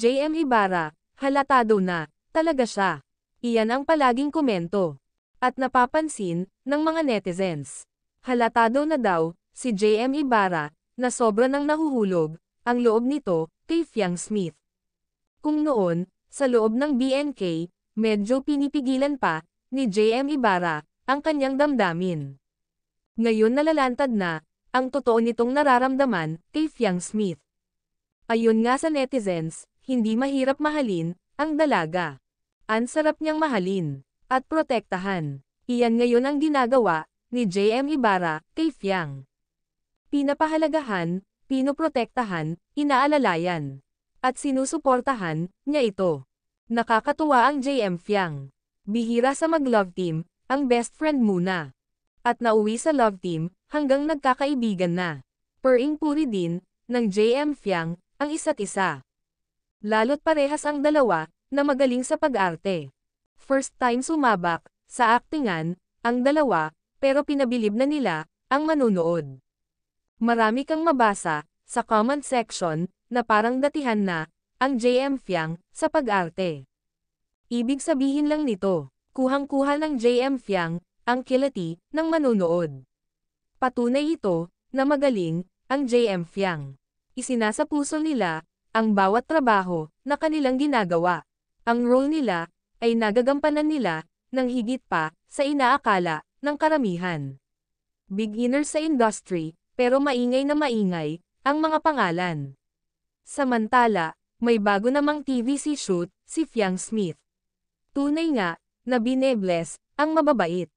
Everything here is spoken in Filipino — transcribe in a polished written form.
JM Ibarra, halatado na, talaga siya. Iyan ang palaging komento. At napapansin, ng mga netizens. Halatado na daw, si JM Ibarra, na sobra nang nahuhulog, ang loob nito, kay Fiang Smith. Kung noon, sa loob ng BNK, medyo pinipigilan pa, ni JM Ibarra, ang kanyang damdamin. Ngayon nalalantad na, ang totoo nitong nararamdaman, kay Fiang Smith. Ayon nga sa netizens, hindi mahirap mahalin, ang dalaga. Ang sarap niyang mahalin, at protektahan. Iyan ngayon ang ginagawa, ni JM Ibarra, kay Fiang. Pinapahalagahan, pinoprotektahan, inaalalayan. At sinusuportahan, niya ito. Nakakatuwa ang JM Fiang. Bihira sa mag-love team, ang best friend muna. At nauwi sa love team, hanggang nagkakaibigan na. Puring-puri din, ng JM Fiang, ang isa't isa. Lalo't parehas ang dalawa, na magaling sa pag-arte. First time sumabak, sa aktingan, ang dalawa, pero pinabilib na nila, ang manunood. Marami kang mabasa, sa comment section, na parang datihan na, ang JM Fiang, sa pag-arte. Ibig sabihin lang nito, kuhang-kuha ng JM Fiang, ang kilati, ng manunood. Patunay ito, na magaling, ang JM Fiang. Isinasapuso nila, ang bawat trabaho, na kanilang ginagawa. Ang role nila, ay nagagampanan nila, ng higit pa, sa inaakala, ng karamihan. Beginner sa industry, pero maingay na maingay, ang mga pangalan. Samantala, may bago namang TVC shoot, si Fiang Smith. Tunay nga, na binebless, ang mababait.